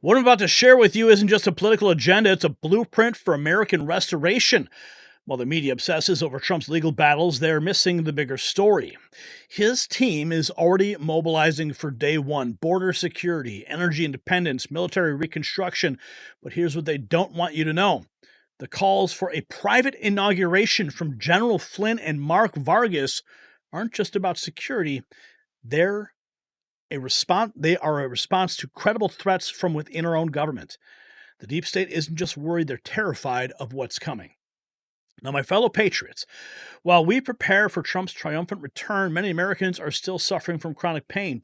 What I'm about to share with you isn't just a political agenda, it's a blueprint for American restoration. While the media obsesses over Trump's legal battles, they're missing the bigger story. His team is already mobilizing for day one: border security, energy independence, military reconstruction. But here's what they don't want you to know: the calls for a private inauguration from General Flynn and Mark Vargas aren't just about security, they're they are a response to credible threats from within our own government. The deep state isn't just worried, they're terrified of what's coming. Now, my fellow patriots, while we prepare for Trump's triumphant return, many Americans are still suffering from chronic pain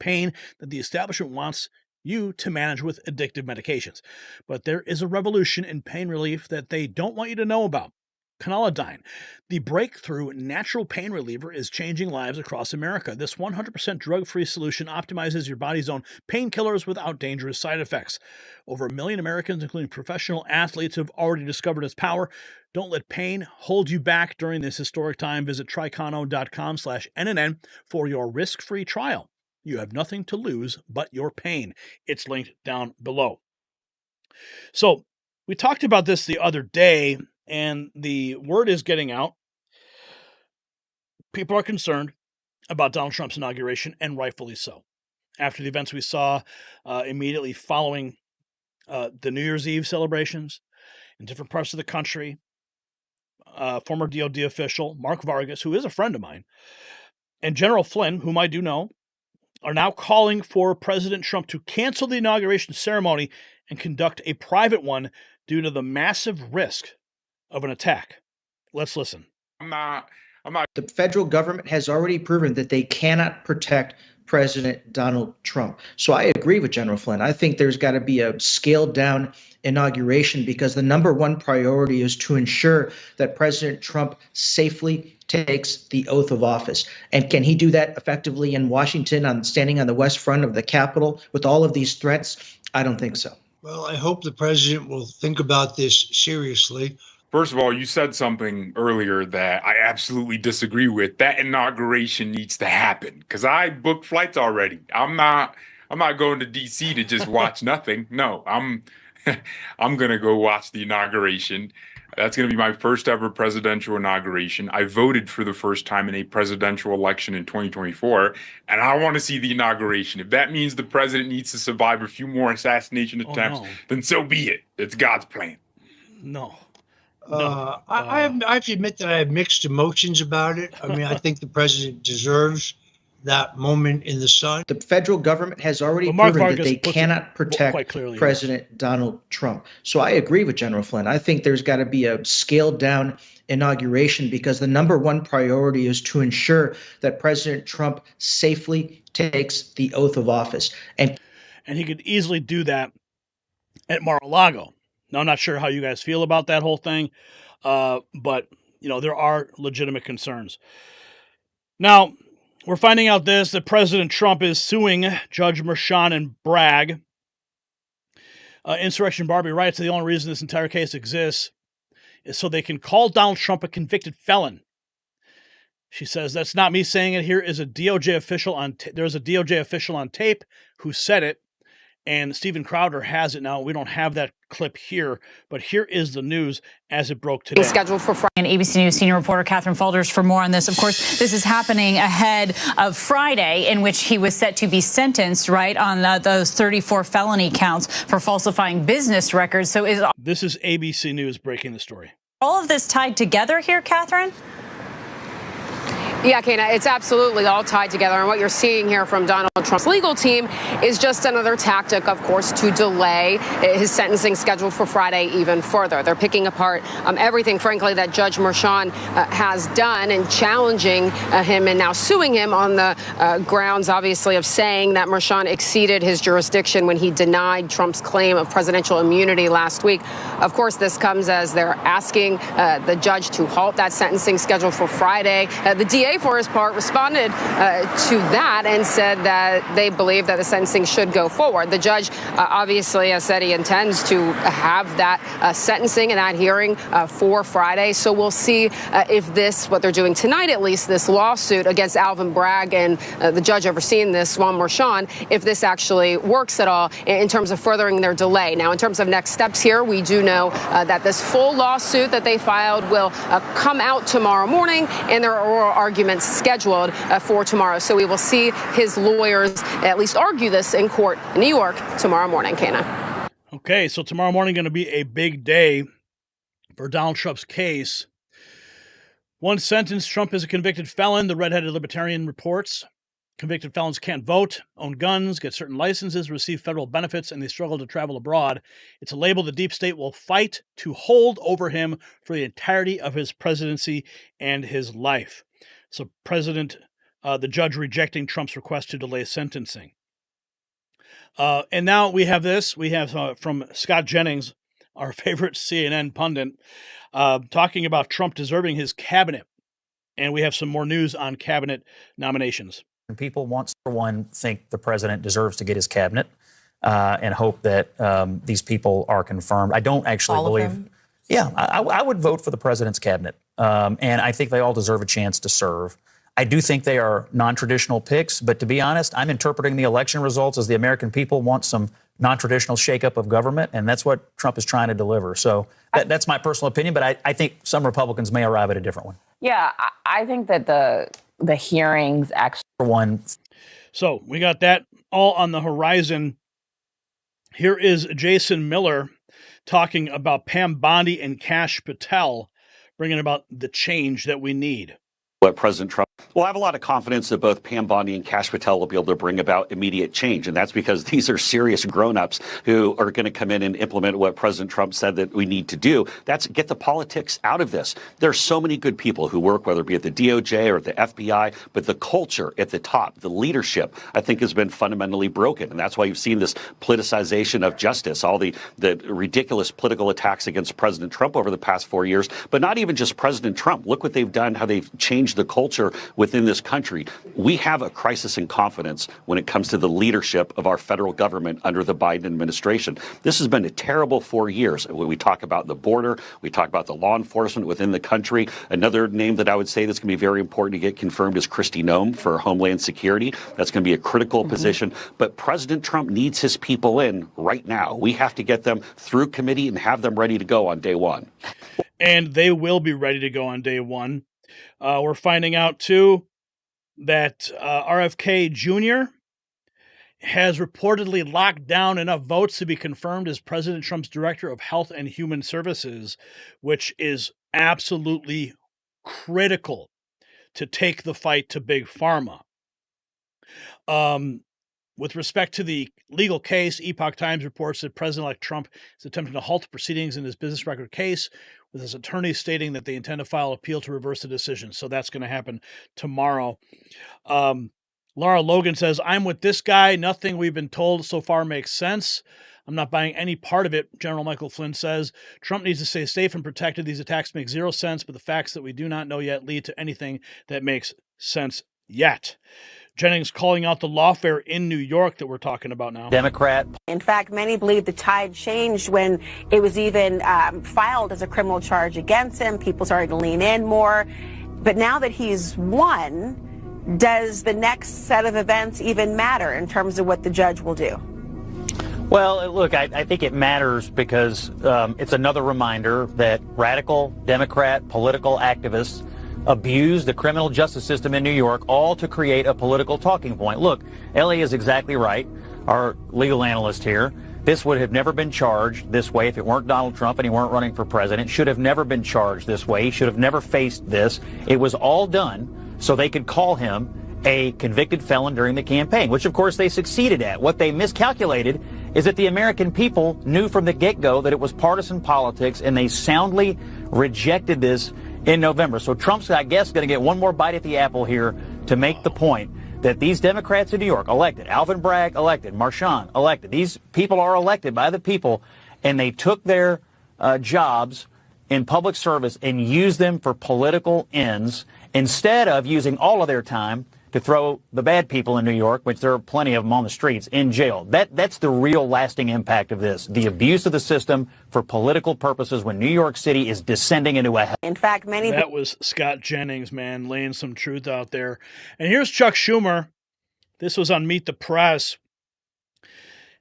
that the establishment wants you to manage with addictive medications. But there is a revolution in pain relief that they don't want you to know about: Conolidine. The breakthrough natural pain reliever is changing lives across America. This 100% drug-free solution optimizes your body's own painkillers without dangerous side effects. Over 1 million Americans, including professional athletes, have already discovered its power. Don't let pain hold you back during this historic time. Visit trycono.com/NNN for your risk-free trial. You have nothing to lose but your pain. It's linked down below. So, we talked about this the other day, and the word is getting out. People are concerned about Donald Trump's inauguration, and rightfully so. After the events we saw immediately following the New Year's Eve celebrations in different parts of the country, former DOD official Mark Vargas, who is a friend of mine, and General Flynn, whom I do know, are now calling for President Trump to cancel the inauguration ceremony and conduct a private one due to the massive risk of an attack. Let's listen. I'm not. The federal government has already proven that they cannot protect President Donald Trump. So I agree with General Flynn. I think there's got to be a scaled down inauguration, because the number one priority is to ensure that President Trump safely takes the oath of office. And can he do that effectively in Washington, standing on the west front of the Capitol with all of these threats? I don't think so. Well, I hope the president will think about this seriously. First of all, you said something earlier that I absolutely disagree with. That inauguration needs to happen, because I booked flights already. I'm not going to DC to just watch nothing. No, I'm going to go watch the inauguration. That's going to be my first ever presidential inauguration. I voted for the first time in a presidential election in 2024, and I want to see the inauguration. If that means the president needs to survive a few more assassination attempts, then so be it. It's God's plan. No. I have to admit that I have mixed emotions about it. I mean, I think the president deserves that moment in the sun. The federal government has already proven that they cannot protect President Donald Trump. So I agree with General Flynn. I think there's got to be a scaled down inauguration, because the number one priority is to ensure that President Trump safely takes the oath of office. And he could easily do that at Mar-a-Lago. Now, I'm not sure how you guys feel about that whole thing, but, there are legitimate concerns. Now, we're finding out that President Trump is suing Judge Merchan and Bragg. Insurrection Barbie writes that the only reason this entire case exists is so they can call Donald Trump a convicted felon. She says, "That's not me saying it. Here is a DOJ official there's a DOJ official on tape who said it." And Steven Crowder has it now. We don't have that clip here, but here is the news as it broke today. Scheduled for Friday. And ABC News senior reporter Catherine Falders for more on this. Of course, this is happening ahead of Friday, in which he was set to be sentenced, right, on those 34 felony counts for falsifying business records. So this is ABC News breaking the story. All of this tied together here, Catherine? Yeah, Kana, it's absolutely all tied together. And what you're seeing here from Donald Trump's legal team is just another tactic, of course, to delay his sentencing scheduled for Friday even further. They're picking apart everything, frankly, that Judge Merchan has done, and challenging him and now suing him on the grounds, obviously, of saying that Merchan exceeded his jurisdiction when he denied Trump's claim of presidential immunity last week. Of course, this comes as they're asking the judge to halt that sentencing scheduled for Friday. The DA DA, for his part, responded to that and said that they believe that the sentencing should go forward. The judge obviously has said he intends to have that sentencing and that hearing for Friday. So we'll see if this, what they're doing tonight at least, this lawsuit against Alvin Bragg and the judge overseeing this, Juan Marchand, if this actually works at all in terms of furthering their delay. Now, in terms of next steps here, we do know that this full lawsuit that they filed will come out tomorrow morning, and there are oral arguments scheduled for tomorrow. So we will see his lawyers at least argue this in court in New York tomorrow morning, Kana. Okay, so tomorrow morning going to be a big day for Donald Trump's case. One sentence: Trump is a convicted felon, the redheaded libertarian reports. Convicted felons can't vote, own guns, get certain licenses, receive federal benefits, and they struggle to travel abroad. It's a label the deep state will fight to hold over him for the entirety of his presidency and his life. So the judge rejecting Trump's request to delay sentencing. And now we have this. We have from Scott Jennings, our favorite CNN pundit, talking about Trump deserving his cabinet. And we have some more news on cabinet nominations. People want, for one, think the president deserves to get his cabinet and hope that these people are confirmed. I don't actually believe. Yeah, I would vote for the president's cabinet. And I think they all deserve a chance to serve. I do think they are non-traditional picks, but to be honest, I'm interpreting the election results as the American people want some non-traditional shakeup of government, and that's what Trump is trying to deliver. So that's my personal opinion, but I think some Republicans may arrive at a different one. Yeah, I think that the hearings actually one. So we got that all on the horizon. Here is Jason Miller talking about Pam Bondi and Kash Patel, bringing about the change that we need. What President Trump. Well, I have a lot of confidence that both Pam Bondi and Kash Patel will be able to bring about immediate change. And that's because these are serious grown-ups who are going to come in and implement what President Trump said that we need to do. That's get the politics out of this. There are so many good people who work, whether it be at the DOJ or at the FBI, but the culture at the top, the leadership, I think has been fundamentally broken. And that's why you've seen this politicization of justice, all the ridiculous political attacks against President Trump over the past 4 years, but not even just President Trump. Look what they've done, how they've changed the culture within this country. We have a crisis in confidence when it comes to the leadership of our federal government under the Biden administration. This has been a terrible 4 years. We talk about the border. We talk about the law enforcement within the country. Another name that I would say that's going to be very important to get confirmed is Kristi Noem for Homeland Security. That's going to be a critical position. But President Trump needs his people in right now. We have to get them through committee and have them ready to go on day one. And they will be ready to go on day one. We're finding out, too, that RFK Jr. has reportedly locked down enough votes to be confirmed as President Trump's Director of Health and Human Services, which is absolutely critical to take the fight to Big Pharma. With respect to the legal case, Epoch Times reports that President-elect Trump is attempting to halt proceedings in his business record case, with his attorneys stating that they intend to file an appeal to reverse the decision. So that's going to happen tomorrow. Laura Logan says, I'm with this guy. Nothing we've been told so far makes sense. I'm not buying any part of it. General Michael Flynn says, Trump needs to stay safe and protected. These attacks make zero sense, but the facts that we do not know yet lead to anything that makes sense yet. Jennings calling out the lawfare in New York that we're talking about now. Democrat. In fact, many believe the tide changed when it was even filed as a criminal charge against him. People started to lean in more. But now that he's won, does the next set of events even matter in terms of what the judge will do? Well, look, I think it matters because it's another reminder that radical Democrat political activists abuse the criminal justice system in New York, all to create a political talking point. Look, Ellie is exactly right, our legal analyst here. This would have never been charged this way if it weren't Donald Trump and he weren't running for president. Should have never been charged this way. He should have never faced this. It was all done so they could call him a convicted felon during the campaign, which of course they succeeded at. What they miscalculated is that the American people knew from the get-go that it was partisan politics, and they soundly rejected this in November. So Trump's, I guess, going to get one more bite at the apple here to make the point that these Democrats in New York elected, Alvin Bragg elected, Marchand elected, these people are elected by the people, and they took their jobs in public service and used them for political ends. instead of using all of their time to throw the bad people in New York, which there are plenty of them on the streets, in jail. That's the real lasting impact of this, the abuse of the system for political purposes when New York City is descending into a hell. In fact, That was Scott Jennings, man, laying some truth out there. And here's Chuck Schumer. This was on Meet the Press.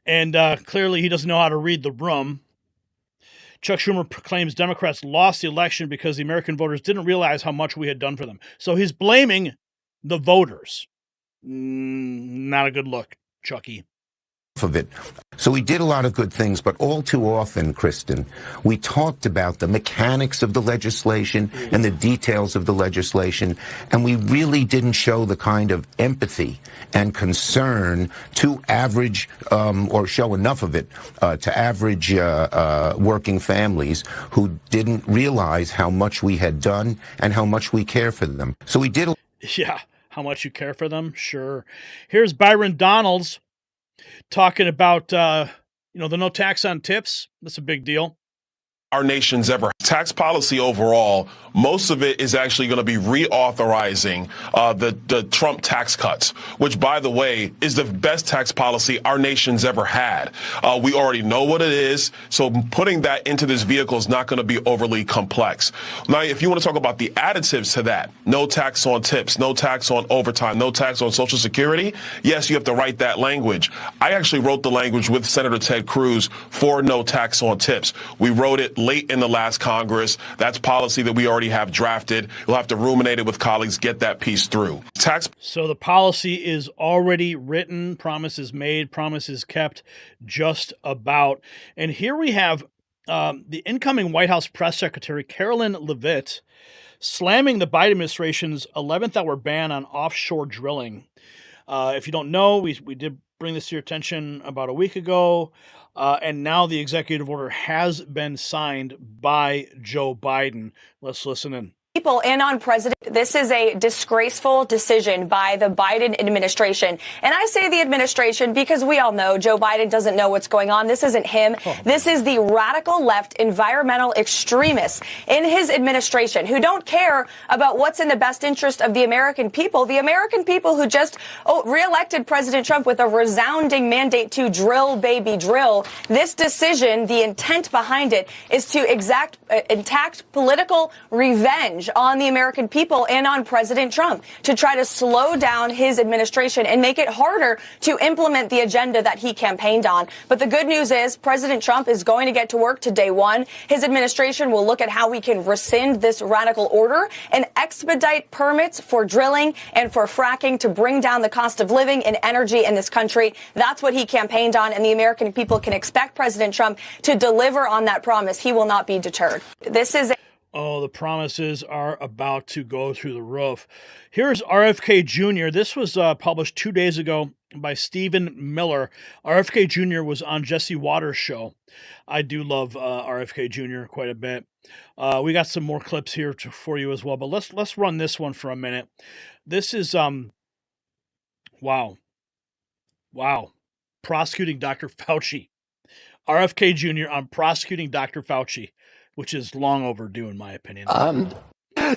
And clearly he doesn't know how to read the room. Chuck Schumer claims Democrats lost the election because the American voters didn't realize how much we had done for them. So he's blaming the voters. Not a good look, Chucky. Of it. So we did a lot of good things, but all too often, Kristen, we talked about the mechanics of the legislation and the details of the legislation, and we really didn't show the kind of empathy and concern to average, or show enough of it to average working families who didn't realize how much we had done and how much we care for them. So we did. Yeah, how much you care for them? Sure. Here's Byron Donalds talking about, the no tax on tips. That's a big deal. Our nation's ever. Tax policy overall, most of it is actually going to be reauthorizing the Trump tax cuts, which, by the way, is the best tax policy our nation's ever had. We already know what it is, so putting that into this vehicle is not going to be overly complex. Now, if you want to talk about the additives to that, no tax on tips, no tax on overtime, no tax on Social Security, yes, you have to write that language. I actually wrote the language with Senator Ted Cruz for no tax on tips. We wrote it late in the last Congress. That's policy that we already have drafted. You'll have to ruminate it with colleagues, get that piece through. So the policy is already written, promises made, promises kept, just about. And here we have the incoming White House press secretary, Carolyn Leavitt, slamming the Biden administration's 11th hour ban on offshore drilling. If you don't know, we did bring this to your attention about a week ago. And now the executive order has been signed by Joe Biden. Let's listen in. People in on president. This is a disgraceful decision by the Biden administration. And I say the administration because we all know Joe Biden doesn't know what's going on. This isn't him. This is the radical left environmental extremists in his administration who don't care about what's in the best interest of the American people who just reelected President Trump with a resounding mandate to drill, baby, drill. This decision, the intent behind it is to exact political revenge on the American people and on President Trump to try to slow down his administration and make it harder to implement the agenda that he campaigned on. But the good news is President Trump is going to get to work to day one. His administration will look at how we can rescind this radical order and expedite permits for drilling and for fracking to bring down the cost of living and energy in this country. That's what he campaigned on, and the American people can expect President Trump to deliver on that promise. He will not be deterred. This is the promises are about to go through the roof. Here's RFK Jr. This was published 2 days ago by Stephen Miller. RFK Jr. was on Jesse Waters' show. I do love RFK Jr. quite a bit. We got some more clips here for you as well, but let's run this one for a minute. This is wow. Prosecuting Dr. Fauci. RFK Jr. on prosecuting Dr. Fauci, which is long overdue, in my opinion.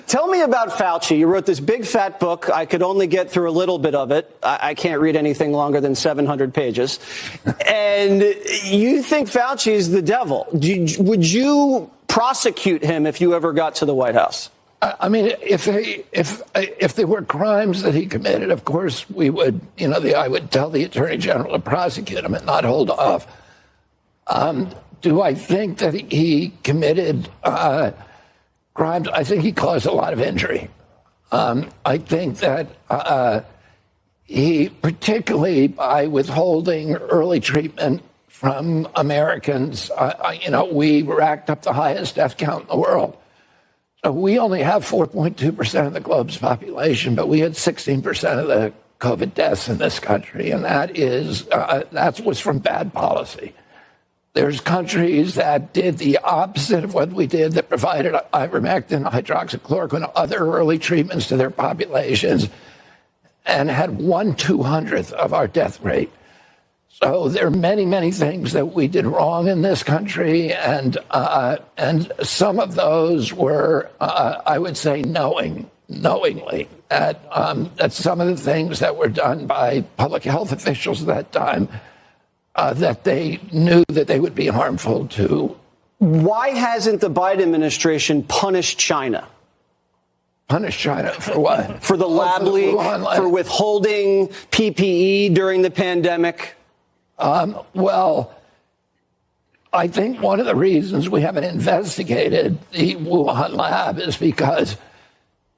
Tell me about Fauci. You wrote this big, fat book. I could only get through a little bit of it. I can't read anything longer than 700 pages. And you think Fauci is the devil. Would you prosecute him if you ever got to the White House? I mean, if there were crimes that he committed, of course, we would, I would tell the Attorney General to prosecute him and not hold off. Do I think that he committed crimes? I think he caused a lot of injury. I think that he, particularly by withholding early treatment from Americans, we racked up the highest death count in the world. So we only have 4.2% of the globe's population, but we had 16% of the COVID deaths in this country, and that was from bad policy. There's countries that did the opposite of what we did, that provided ivermectin, hydroxychloroquine, other early treatments to their populations, and had 1/200th of our death rate. So there are many, many things that we did wrong in this country, and some of those were, I would say, knowing knowingly that some of the things that were done by public health officials at that time, that they knew that they would be harmful to. Why hasn't the Biden administration punished China? Punish China for what? For the lab leak, for withholding PPE during the pandemic? Well, I think one of the reasons we haven't investigated the Wuhan lab is because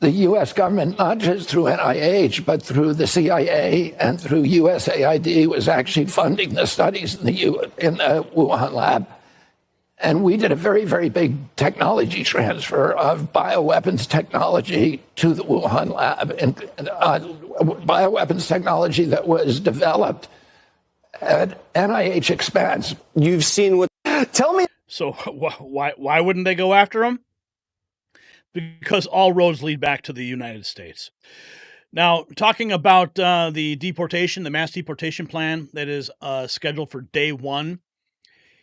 the U.S. government, not just through NIH, but through the CIA and through USAID, was actually funding the studies in the Wuhan lab. And we did a very, very big technology transfer of bioweapons technology to the Wuhan lab, and bioweapons technology that was developed at NIH expense. You've seen what? Tell me. So why wouldn't they go after him? Because all roads lead back to the United States. Now, talking about the deportation, the mass deportation plan that is scheduled for day one,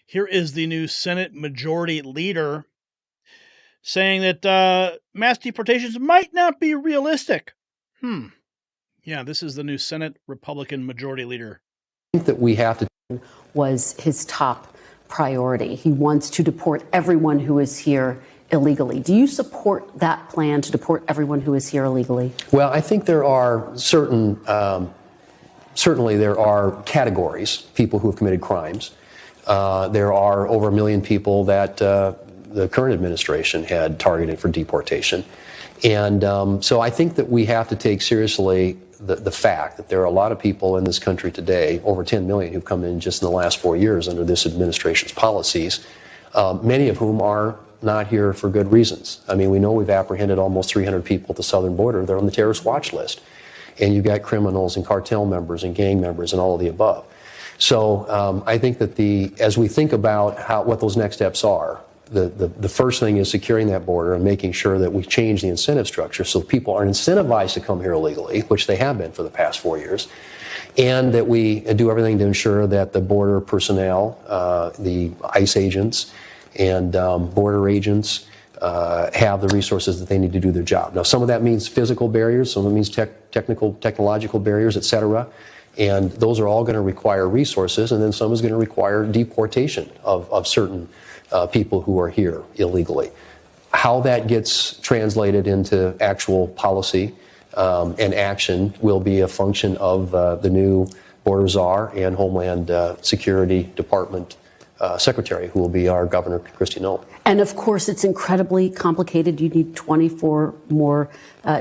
here is the new Senate Majority Leader saying that mass deportations might not be realistic. Yeah, this is the new Senate Republican Majority Leader. I think that we have to. Was his top priority. He wants to deport everyone who is here illegally. Do you support that plan to deport everyone who is here illegally? Well, I think there are certainly there are categories, people who have committed crimes. There are over 1 million people that the current administration had targeted for deportation. And so I think that we have to take seriously the fact that there are a lot of people in this country today, over 10 million, who've come in just in the last 4 years under this administration's policies, many of whom are not here for good reasons. I mean, we know we've apprehended almost 300 people at the southern border. They're on the terrorist watch list. And you've got criminals and cartel members and gang members and all of the above. So I think that as we think about what those next steps are, the first thing is securing that border and making sure that we change the incentive structure so people are incentivized to come here illegally, which they have been for the past 4 years, and that we do everything to ensure that the border personnel, the ICE agents and border agents have the resources that they need to do their job. Now, some of that means physical barriers, some of it means technological barriers, et cetera. And those are all going to require resources, and then some is going to require deportation of certain people who are here illegally. How that gets translated into actual policy and action will be a function of the new border czar and Homeland Security Department Secretary, who will be our Governor, Kristi Noem. And of course, it's incredibly complicated. You need 24 more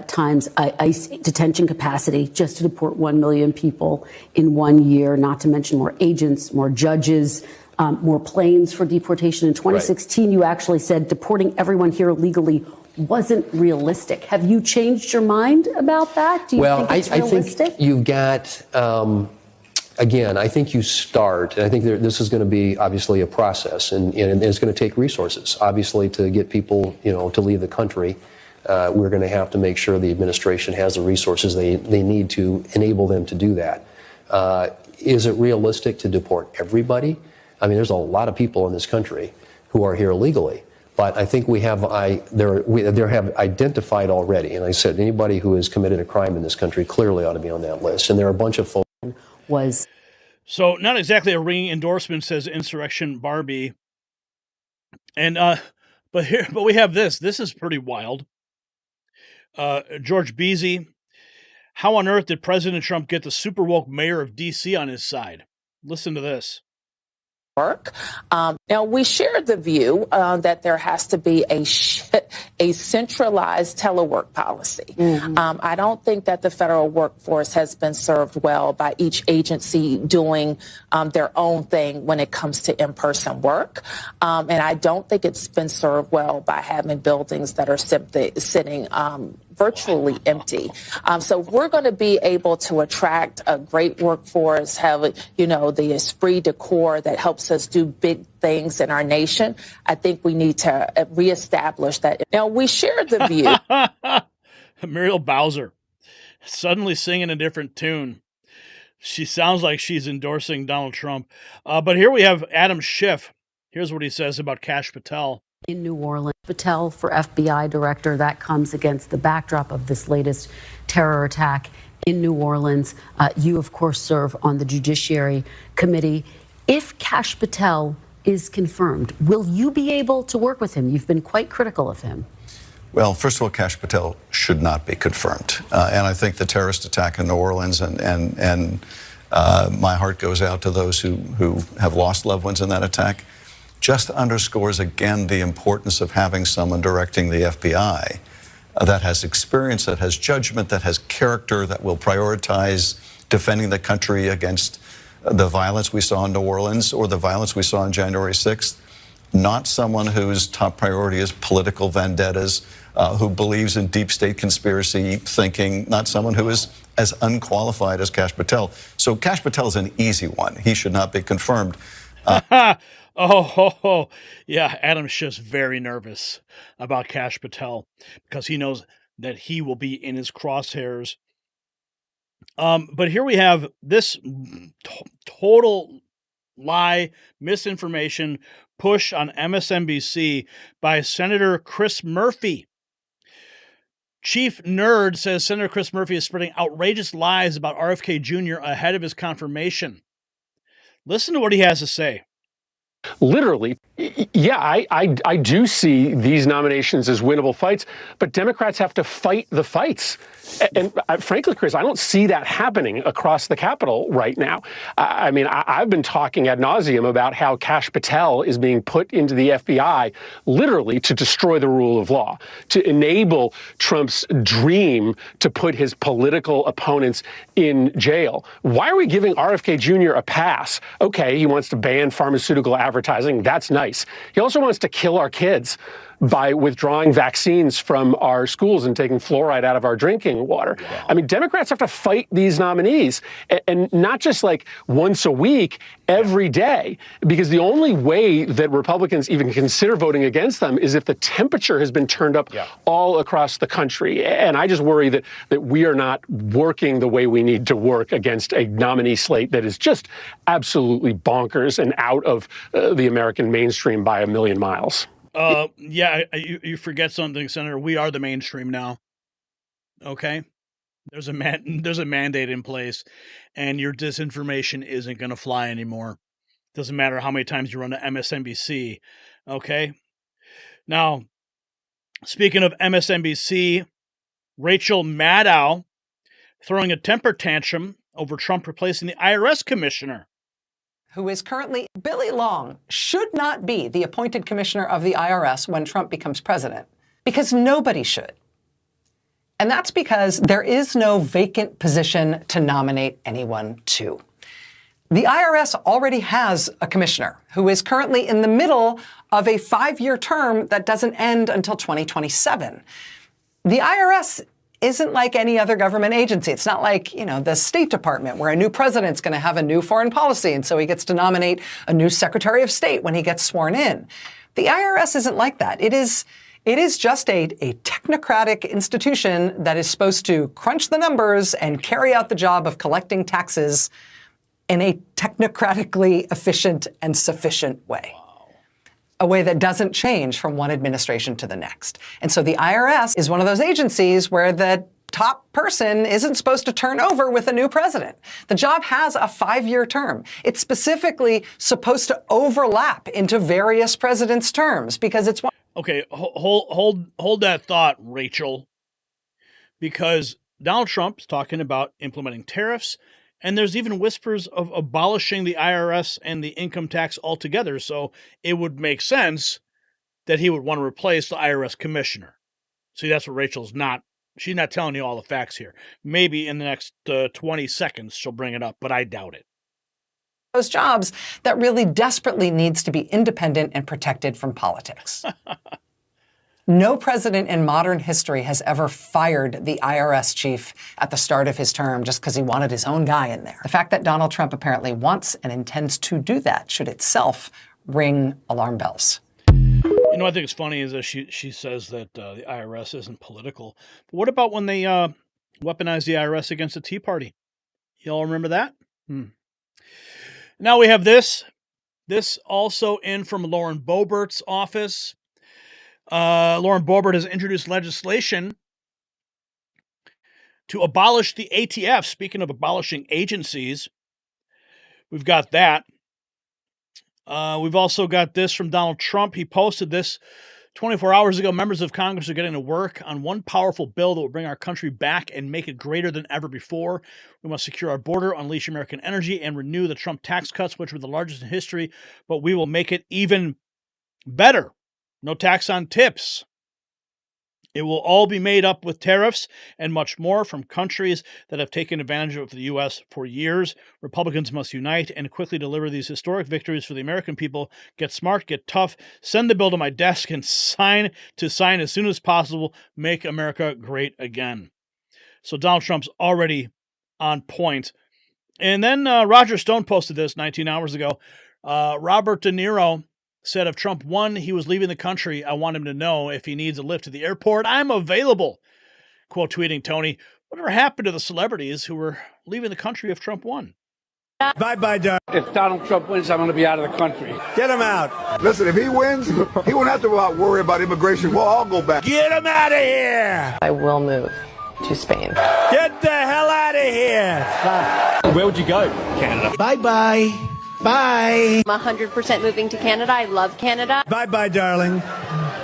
times ICE detention capacity just to deport 1 million people in 1 year, not to mention more agents, more judges, more planes for deportation. In 2016, right. You actually said deporting everyone here illegally wasn't realistic. Have you changed your mind about that? Do you think it's realistic? I think you've got... Again, I think you start, and I think this is going to be obviously a process, and it's going to take resources. Obviously, to get people, to leave the country, we're going to have to make sure the administration has the resources they need to enable them to do that. Is it realistic to deport everybody? I mean, there's a lot of people in this country who are here illegally, but I think we have identified already, and I said anybody who has committed a crime in this country clearly ought to be on that list, and there are a bunch of folks. So not exactly a ringing endorsement, says Insurrection Barbie. And but we have this. This is pretty wild. George Beasy. How on earth did President Trump get the super woke mayor of D.C. on his side? Listen to this. Work. Now, we share the view that there has to be a centralized telework policy. Mm-hmm. I don't think that the federal workforce has been served well by each agency doing their own thing when it comes to in-person work. And I don't think it's been served well by having buildings that are sitting virtually empty. So we're going to be able to attract a great workforce, have, the esprit de corps that helps us do big things in our nation. I think we need to reestablish that. Now, we share the view. Muriel Bowser suddenly singing a different tune. She sounds like she's endorsing Donald Trump. But here we have Adam Schiff. Here's what he says about Kash Patel. in New Orleans. Patel for FBI director, that comes against the backdrop of this latest terror attack in New Orleans. You, of course, serve on the Judiciary Committee. If Kash Patel is confirmed, will you be able to work with him? You've been quite critical of him. Well, first of all, Kash Patel should not be confirmed. And I think the terrorist attack in New Orleans and my heart goes out to those who have lost loved ones in that attack, just underscores again the importance of having someone directing the FBI that has experience, that has judgment, that has character, that will prioritize defending the country against the violence we saw in New Orleans or the violence we saw on January 6th. Not someone whose top priority is political vendettas, who believes in deep state conspiracy thinking, not someone who is as unqualified as Kash Patel. So Kash Patel is an easy one. He should not be confirmed. Yeah, Adam's just very nervous about Kash Patel because he knows that he will be in his crosshairs. But here we have this total lie, misinformation push on MSNBC by Senator Chris Murphy. Chief Nerd says Senator Chris Murphy is spreading outrageous lies about RFK Jr. ahead of his confirmation. Listen to what he has to say. Literally, yeah, I do see these nominations as winnable fights, but Democrats have to fight the fights. And frankly, Chris, I don't see that happening across the Capitol right now. I mean, I've been talking ad nauseum about how Kash Patel is being put into the FBI literally to destroy the rule of law, to enable Trump's dream to put his political opponents in jail. Why are we giving RFK Jr. a pass? Okay, he wants to ban pharmaceutical advertising. That's nice. He also wants to kill our kids by withdrawing vaccines from our schools and taking fluoride out of our drinking water. Wow. I mean, Democrats have to fight these nominees, and not just like once a week, every day, because the only way that Republicans even consider voting against them is if the temperature has been turned up all across the country. And I just worry that we are not working the way we need to work against a nominee slate that is just absolutely bonkers and out of the American mainstream by a million miles. Yeah, you forget something, Senator. We are the mainstream now. Okay? There's a mandate in place, and your disinformation isn't going to fly anymore. Doesn't matter how many times you run to MSNBC. Okay? Now, speaking of MSNBC, Rachel Maddow throwing a temper tantrum over Trump replacing the IRS commissioner. Who is currently Billy Long, should not be the appointed commissioner of the IRS when Trump becomes president, because nobody should. And that's because there is no vacant position to nominate anyone to. The IRS already has a commissioner who is currently in the middle of a 5-year term that doesn't end until 2027. The IRS isn't like any other government agency. It's not like, the State Department, where a new president's going to have a new foreign policy, and so he gets to nominate a new Secretary of State when he gets sworn in. The IRS isn't like that. It is just a technocratic institution that is supposed to crunch the numbers and carry out the job of collecting taxes in a technocratically efficient and sufficient way. A way that doesn't change from one administration to the next. And so the IRS is one of those agencies where the top person isn't supposed to turn over with a new president. The job has a 5-year term. It's specifically supposed to overlap into various presidents' terms because it's one. Okay, hold that thought, Rachel, because Donald Trump is talking about implementing tariffs, and there's even whispers of abolishing the IRS and the income tax altogether. So it would make sense that he would want to replace the IRS commissioner. See, that's what Rachel's not. She's not telling you all the facts here. Maybe in the next 20 seconds she'll bring it up, but I doubt it. Those jobs that really desperately needs to be independent and protected from politics. No president in modern history has ever fired the IRS chief at the start of his term just because he wanted his own guy in there. The fact that Donald Trump apparently wants and intends to do that should itself ring alarm bells. You know, I think it's funny is that she says that the IRS isn't political. But what about when they weaponized the IRS against the Tea Party? Y'all remember that? Now we have this. This also in from Lauren Boebert's office. Lauren Boebert has introduced legislation to abolish the ATF. Speaking of abolishing agencies, we've got that. We've also got this from Donald Trump. He posted this 24 hours ago. Members of Congress are getting to work on one powerful bill that will bring our country back and make it greater than ever before. We must secure our border, unleash American energy, and renew the Trump tax cuts, which were the largest in history, but we will make it even better. No tax on tips. It will all be made up with tariffs and much more from countries that have taken advantage of the U.S. for years. Republicans must unite and quickly deliver these historic victories for the American people. Get smart, get tough, send the bill to my desk and sign as soon as possible. Make America great again. So Donald Trump's already on point. And then Roger Stone posted this 19 hours ago. Robert De Niro said if Trump won, he was leaving the country. I want him to know if he needs a lift to the airport, I'm available. Quote tweeting Tony, whatever happened to the celebrities who were leaving the country if Trump won? Bye-bye, Don. If Donald Trump wins, I'm going to be out of the country. Get him out. Listen, if he wins, he won't have to worry about immigration. We'll all go back. Get him out of here. I will move to Spain. Get the hell out of here. Where would you go? Canada. Bye-bye. Bye. I'm 100% moving to Canada. I love Canada. Bye-bye, darling.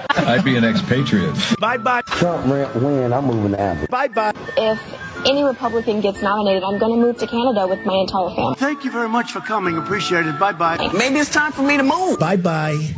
I'd be an expatriate. Bye-bye. Trump win, I'm moving to Africa. Bye-bye. If any Republican gets nominated, I'm going to move to Canada with my entire family. Thank you very much for coming. Appreciate it. Bye-bye. Maybe it's time for me to move. Bye-bye.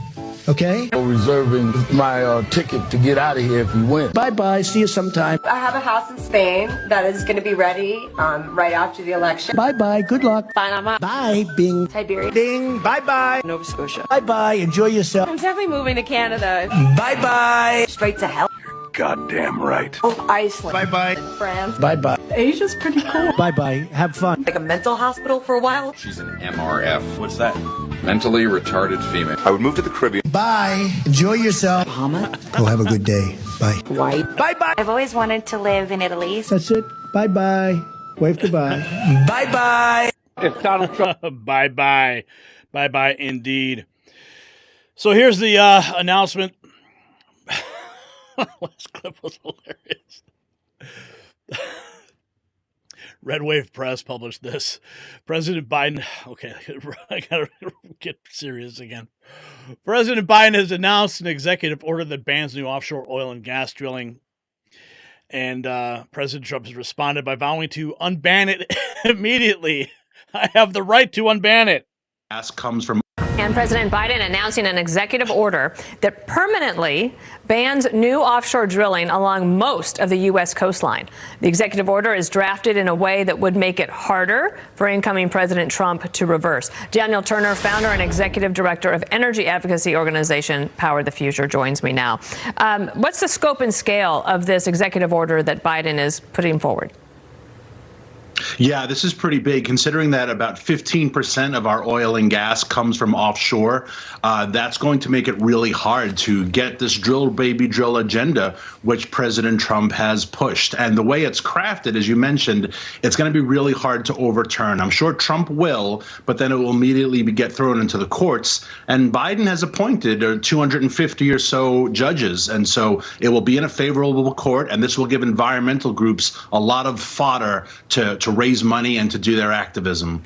Okay? Reserving my ticket to get out of here if you win. Bye-bye. See you sometime. I have a house in Spain that is going to be ready right after the election. Bye-bye. Good luck. Panama. Bye. Bing. Siberia. Bing. Bye-bye. Nova Scotia. Bye-bye. Enjoy yourself. I'm definitely moving to Canada. Bye-bye. Straight to hell. Goddamn right. Oh, Iceland. Bye-bye. France. Bye-bye. Asia's pretty cool. Bye-bye. Have fun. Like a mental hospital for a while. She's an MRF. What's that? Mentally retarded female. I would move to the Caribbean. Bye. Enjoy yourself. Bahama. Go have a good day. Bye. White. Bye-bye. I've always wanted to live in Italy. That's it. Bye-bye. Wave goodbye. Bye-bye. If Donald Trump. Bye-bye. Bye-bye indeed. So here's the announcement. Last clip was hilarious. Red Wave Press published this. President Biden. Okay, I gotta get serious again. President Biden has announced an executive order that bans new offshore oil and gas drilling. And President Trump has responded by vowing to unban it immediately. I have the right to unban it. Gas comes from. And President Biden announcing an executive order that permanently bans new offshore drilling along most of the U.S. coastline. The executive order is drafted in a way that would make it harder for incoming President Trump to reverse. Daniel Turner, founder and executive director of energy advocacy organization Power the Future, joins me now. What's the scope and scale of this executive order that Biden is putting forward? Yeah, this is pretty big, considering that about 15% of our oil and gas comes from offshore. That's going to make it really hard to get this drill, baby, drill agenda, which President Trump has pushed. And the way it's crafted, as you mentioned, it's going to be really hard to overturn. I'm sure Trump will, but then it will immediately get thrown into the courts. And Biden has appointed 250 or so judges. And so it will be in a favorable court. And this will give environmental groups a lot of fodder to raise money and to do their activism.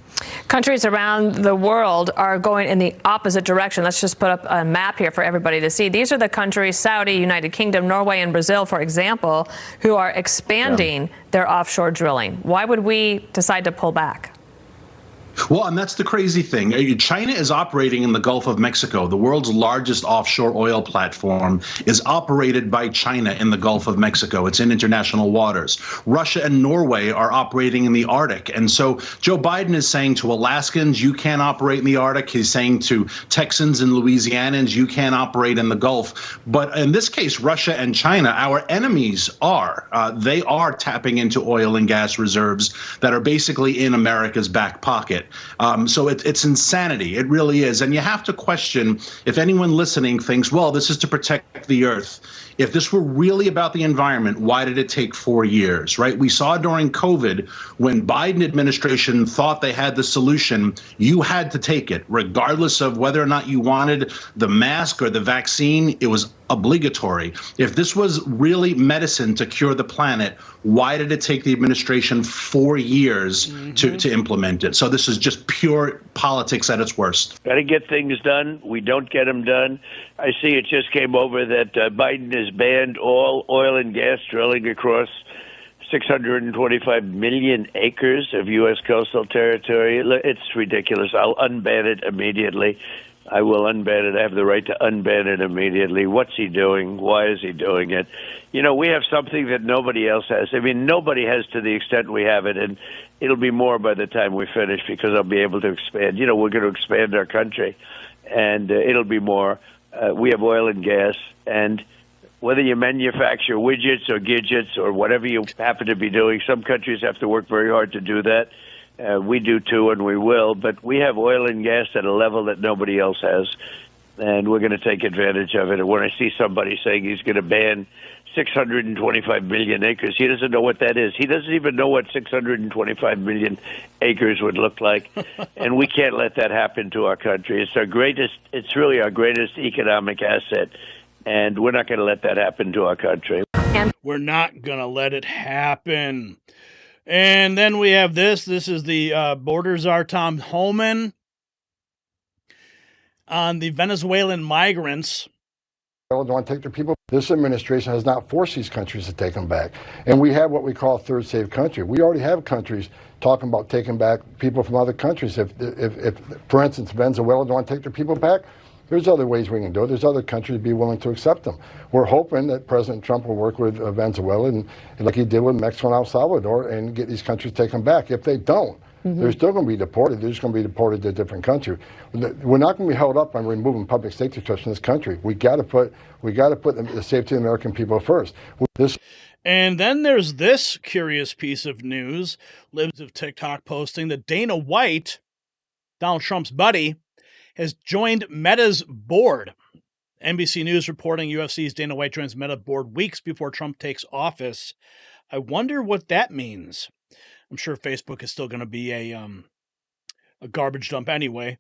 Countries around the world are going in the opposite direction. Let's just put up a map here for everybody to see. These are the countries, Saudi, United Kingdom, Norway, and Brazil, for example, who are expanding their offshore drilling. Why would we decide to pull back? Well, and that's the crazy thing. China is operating in the Gulf of Mexico. The world's largest offshore oil platform is operated by China in the Gulf of Mexico. It's in international waters. Russia and Norway are operating in the Arctic. And so Joe Biden is saying to Alaskans, you can't operate in the Arctic. He's saying to Texans and Louisianans, you can't operate in the Gulf. But in this case, Russia and China, our enemies are. They are tapping into oil and gas reserves that are basically in America's back pocket. So it's insanity. It really is. And you have to question if anyone listening thinks, well, this is to protect the earth. If this were really about the environment, why did it take 4 years, right? We saw during COVID when Biden administration thought they had the solution, you had to take it, regardless of whether or not you wanted the mask or the vaccine. It was obligatory. If this was really medicine to cure the planet, why did it take the administration 4 years to implement it? So this is just pure politics at its worst. Got to get things done. We don't get them done. I see it just came over that Biden has banned all oil and gas drilling across 625 million acres of U.S. coastal territory. It's ridiculous. I'll unban it immediately. I will unban it. I have the right to unban it immediately. What's he doing? Why is he doing it? You know, we have something that nobody else has. I mean, nobody has to the extent we have it, and it'll be more by the time we finish because I'll be able to expand. You know, we're going to expand our country, and it'll be more. We have oil and gas, and whether you manufacture widgets or gadgets or whatever you happen to be doing, some countries have to work very hard to do that. We do too, and we will. But we have oil and gas at a level that nobody else has, and we're going to take advantage of it. And when I see somebody saying he's going to ban 625 million acres, he doesn't know what that is. He doesn't even know what 625 million acres would look like, and we can't let that happen to our country. It's our greatest. It's really our greatest economic asset. And we're not going to let that happen to our country. We're not going to let it happen. And then we have this. This is the border czar Tom Homan on the Venezuelan migrants. They want to take their people. This administration has not forced these countries to take them back. And we have what we call a third safe country. We already have countries talking about taking back people from other countries. If for instance, Venezuela don't want to take their people back, there's other ways we can do it. There's other countries be willing to accept them. We're hoping that President Trump will work with Venezuela and like he did with Mexico and El Salvador and get these countries taken back. If they don't, they're still going to be deported. They're just going to be deported to a different country. We're not going to be held up on removing public safety trust in this country. We got to put the safety of the American people first. And then there's this curious piece of news. Libs of TikTok posting that Dana White, Donald Trump's buddy, has joined Meta's board. NBC News reporting UFC's Dana White joins Meta board weeks before Trump takes office. I wonder what that means. I'm sure Facebook is still going to be a garbage dump anyway.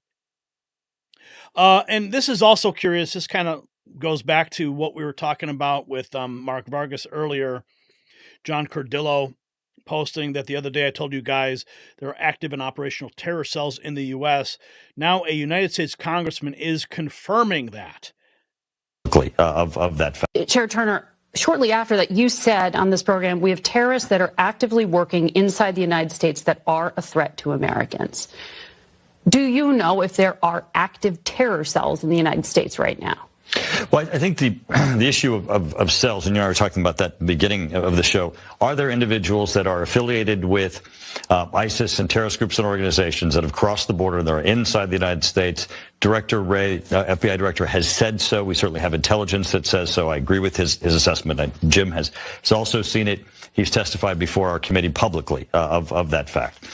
And this is also curious. This kind of goes back to what we were talking about with Mark Vargas earlier. John Cordillo posting that the other day I told you guys there are active and operational terror cells in the U.S. Now a United States congressman is confirming that. Of that fact. Chair Turner, shortly after that, you said on this program, we have terrorists that are actively working inside the United States that are a threat to Americans. Do you know if there are active terror cells in the United States right now? Well, I think the issue of cells, and you and I were talking about that at the beginning of the show, are there individuals that are affiliated with ISIS and terrorist groups and organizations that have crossed the border, that are inside the United States? Director Wray, FBI director, has said so. We certainly have intelligence that says so. I agree with his assessment. Jim has also seen it. He's testified before our committee publicly of that fact.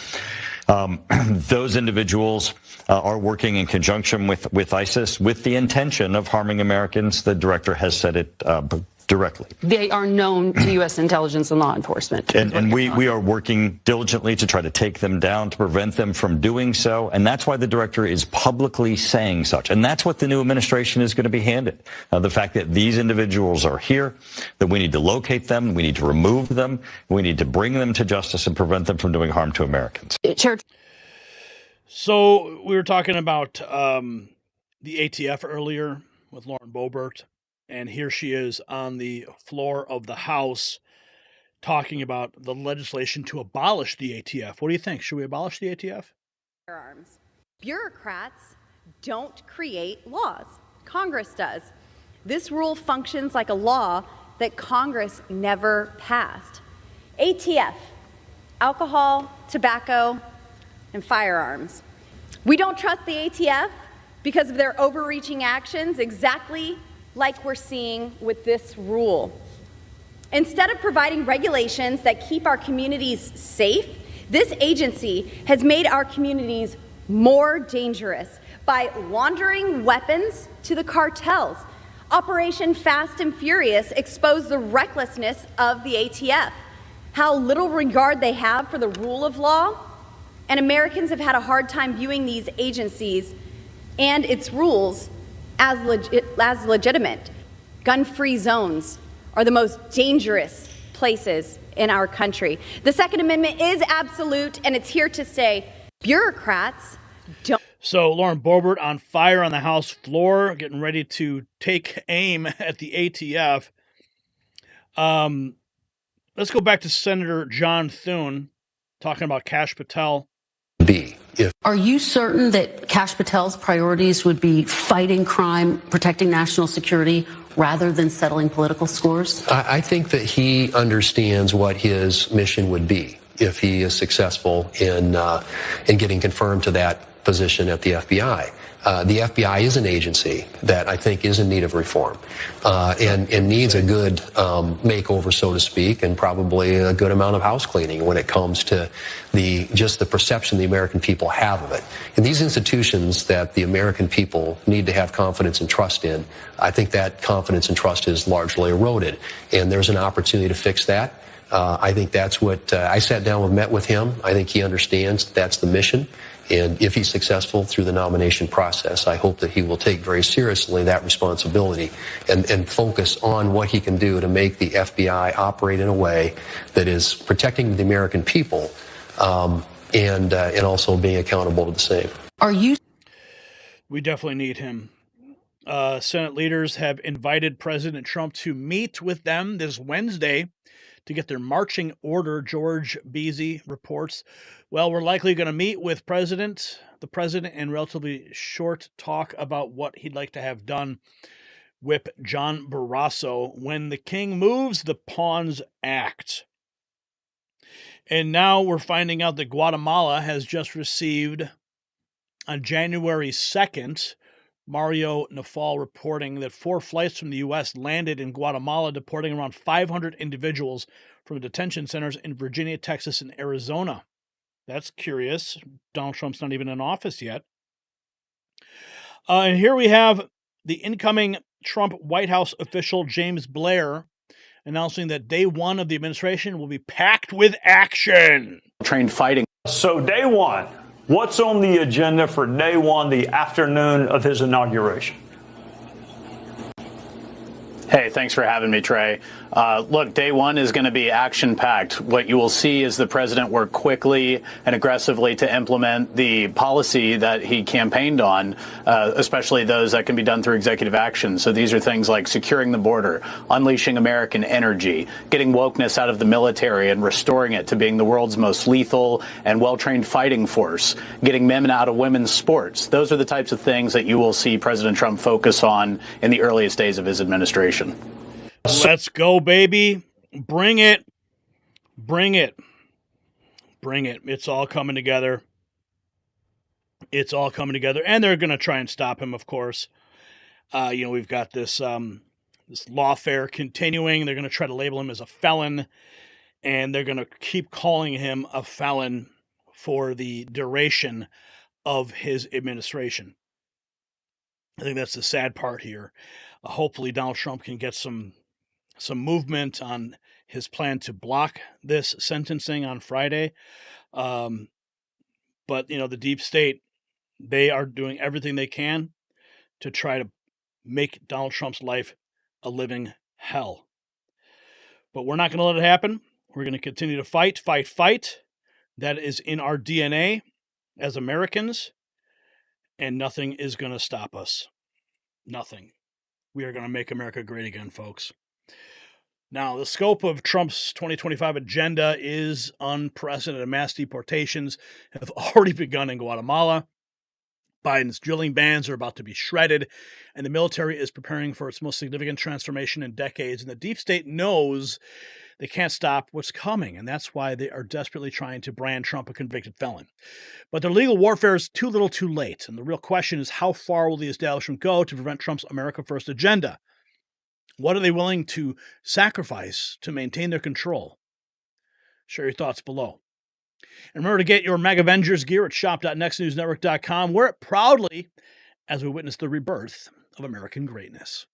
Those individuals are working in conjunction with ISIS with the intention of harming Americans. The director has said it directly. They are known to U.S. intelligence and law enforcement. And we are working diligently to try to take them down, to prevent them from doing so. And that's why the director is publicly saying such. And that's what the new administration is going to be handed. The fact that these individuals are here, that we need to locate them, we need to remove them, we need to bring them to justice and prevent them from doing harm to Americans. So we were talking about the ATF earlier with Lauren Boebert. And here she is on the floor of the House talking about the legislation to abolish the ATF. What do you think? Should we abolish the ATF? Firearms. Bureaucrats don't create laws. Congress does. This rule functions like a law that Congress never passed. ATF, alcohol, tobacco, and firearms. We don't trust the ATF because of their overreaching actions, exactly like we're seeing with this rule. Instead of providing regulations that keep our communities safe, this agency has made our communities more dangerous by laundering weapons to the cartels. Operation Fast and Furious exposed the recklessness of the ATF, how little regard they have for the rule of law, and Americans have had a hard time viewing these agencies and its rules as legitimate. Gun-free zones are the most dangerous places in our country. The Second Amendment is absolute, and it's here to stay. Bureaucrats don't. So Lauren Boebert on fire on the House floor, getting ready to take aim at the ATF. Let's go back to Senator John Thune talking about Kash Patel. Are you certain that Kash Patel's priorities would be fighting crime, protecting national security, rather than settling political scores? I think that he understands what his mission would be if he is successful in getting confirmed to that position at the FBI. The FBI is an agency that I think is in need of reform and needs a good makeover, so to speak, and probably a good amount of house cleaning when it comes to just the perception the American people have of it. And these institutions that the American people need to have confidence and trust in, I think that confidence and trust is largely eroded. And there's an opportunity to fix that. I think that's what I sat down and met with him. I think he understands that's the mission. And if he's successful through the nomination process, I hope that he will take very seriously that responsibility and focus on what he can do to make the FBI operate in a way that is protecting the American people and also being accountable to the same. We definitely need him. Senate leaders have invited President Trump to meet with them this Wednesday to get their marching order, George Beasy reports. Well, we're likely going to meet with the president, in relatively short talk about what he'd like to have done. Whip John Barrasso, when the king moves, the pawns act. And now we're finding out that Guatemala has just received, on January 2nd, Mario Nafal reporting that 4 flights from the U.S. landed in Guatemala, deporting around 500 individuals from detention centers in Virginia, Texas, and Arizona. That's curious. Donald Trump's not even in office yet. And here we have the incoming Trump White House official, James Blair, announcing that day one of the administration will be packed with action. Trained fighting. So day one, what's on the agenda for day one, the afternoon of his inauguration? Hey, thanks for having me, Trey. Look, day one is going to be action-packed. What you will see is the president work quickly and aggressively to implement the policy that he campaigned on, especially those that can be done through executive action. So these are things like securing the border, unleashing American energy, getting wokeness out of the military and restoring it to being the world's most lethal and well-trained fighting force, getting men out of women's sports. Those are the types of things that you will see President Trump focus on in the earliest days of his administration. Let's go, baby. Bring it. Bring it. Bring it. It's all coming together. It's all coming together. And they're going to try and stop him, of course. We've got this lawfare continuing. They're going to try to label him as a felon. And they're going to keep calling him a felon for the duration of his administration. I think that's the sad part here. Hopefully Donald Trump can get some movement on his plan to block this sentencing on Friday. But, the deep state, they are doing everything they can to try to make Donald Trump's life a living hell. But we're not going to let it happen. We're going to continue to fight. That is in our DNA as Americans, and nothing is going to stop us. Nothing. We are going to make America great again, folks. Now, the scope of Trump's 2025 agenda is unprecedented. Mass deportations have already begun in Guatemala. Biden's drilling bans are about to be shredded, and the military is preparing for its most significant transformation in decades. And the deep state knows they can't stop what's coming, and that's why they are desperately trying to brand Trump a convicted felon. But their legal warfare is too little too late, and the real question is, how far will the establishment go to prevent Trump's America First agenda? What are they willing to sacrifice to maintain their control? Share your thoughts below. And remember to get your MAGA Avengers gear at shop.nextnewsnetwork.com. Wear it proudly as we witness the rebirth of American greatness.